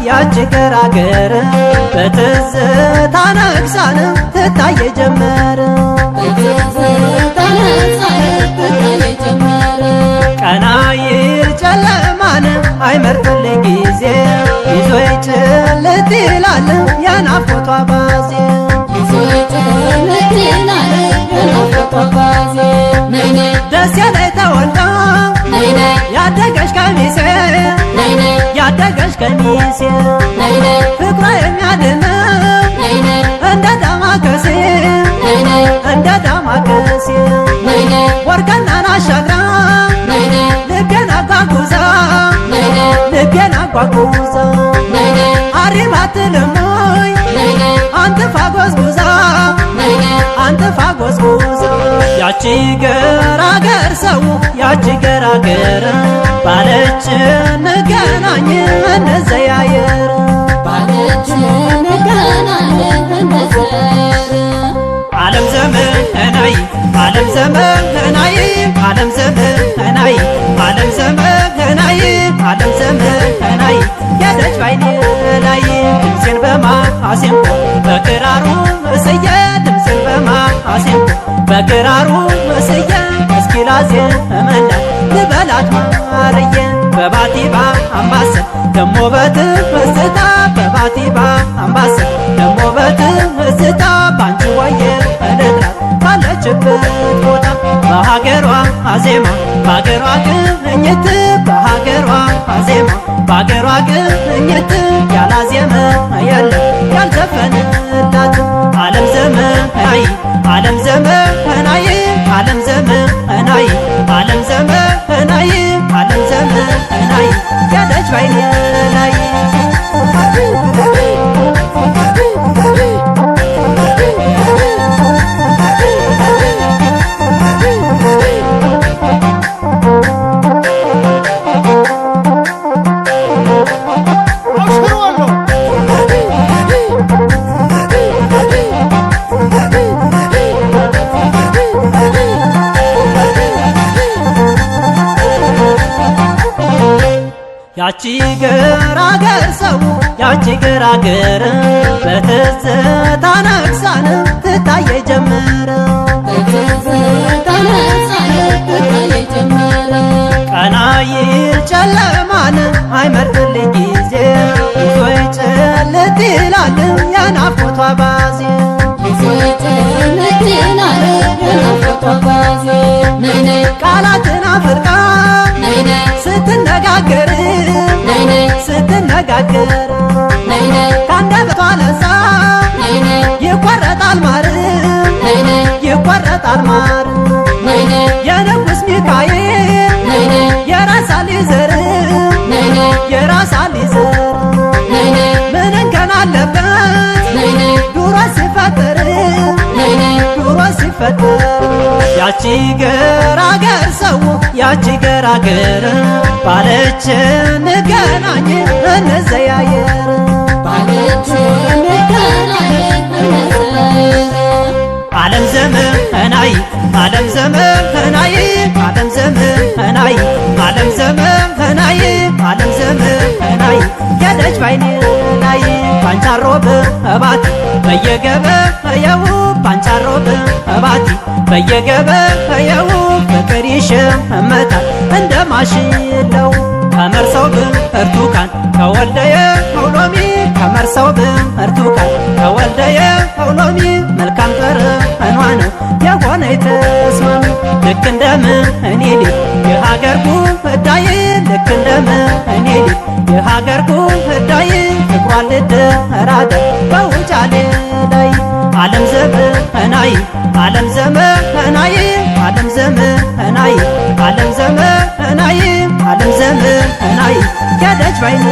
ያቺ ገራገር በትዝታ ነግሳን ትታየ ጀመረ ቀና ይል ጨለማን አይመርጥልኝ ጊዜ ይዞ ይጭልጥ ይላል የናፍቆቷ ባዜ ደስ ያለኝ ተወልዳ ያደገች ቀሚሴ ያደገች ቀሚሴ ፍቅሯ የሚያድነው እንደ ዳማከሴ እንደ ዳማከሴ ወርቅናን አሻግራ ልቤን አጓጉዛ ልቤን አጓጉዛ አሪም አትልሞይ አንጥፋ ጎዝጉዛ አንጥፋ ጎዝጉዛ ያቺ ገራገር ሰው ያቺ ገራገር ባለች እንገናኝ እንዘያየር ባለች እንገናኝ እንዘያየር ዓለም ዘመናይ ዓለም ዘመናይ ዓለም ዘመናይ ዓለም ዘመናይ ዓለም ዘመናይ ያደች ባይኔ ላይ ድምፄን በማሲንቆ በክራሩ እስየ ድምፄን በማሲንቆ በክራሩ እስየ እስኪ ላዜመና ልበላት ማርየ በባቲባ አምባሰል ደሞ በትዝታ በባቲባ አምባሰል ደሞ በትዝታ ባንቺ ወየር እልጥራት ባለችበት ቦታ በሀገሯ አዜማ በሀገሯ ቅኝት በሀገሯ አዜማ በሀገሯ ቅኝት ያላዜመ የለም ያልዘፈንላት ዓለም ዘመናይ ዓለም ዘመናይ ዓለም ዘመናይ ዓለም ዘመናይ ዓለም ዘመናይ ያደች ባይኔ ላይ ያቺ ገራገር ሰው ያቺ ገራገር በትዝታ ነግሳን ትታየ ጀመረ ቀና ይል ጨለማን አይመርጥልኝ ጊዜ ይዞ ይጭልጥ ይላል የናፍቆቷ ባዜ ቃላትን አፍርቃ ስትነጋገር ስትነጋገር ካንደበቷ ለዛ ይቆረጣል ማር ይቆረጣል ማር የንጉሥ ሚካኤል የራሳሊ ዘር የራሳሊ ዘር ምን እንከን አለበት ዱሮ ሲፈጠር ዱሮ ሲፈጠር ያቺ ገራገር ሰው ያቺ ገራገር ባለች እንገናኝ እንዘያየር ባለች እንገናኝ እንዘያየር ዓለም ዘመናይ ዓለም ዘመናይ ዓለም ዘመናይ ዓለም ዘመናይ ዓለም ዘመናይ ያደች ባይኔ ላይ ባንቻሮ በባቲ በየገበያው ባንቻሮ በባቲ በየገበያው ፍቅር ይሸመታል እንደ ማሽለው ከመርሰው ብርቱካን ከወልደየ ሎሚ ከመርሰው ብርቱካን ከወልደየ ሎሚ መልካም ጠረኗ ነው የሆነ ተስማሚ ልክ እንደምኔ የሀገር ጉዳይ ልክ እንደምኔ የሀገር ጉዳይ ፍቅሯን ልደራደ በውጫሌ ላይ ዓለም ዘመናይ ዓለም ዘመናይ ዓለም ዘመናይ ዓለም ዘመናይ ዓለም ዘመናይ ያደች ባይኔ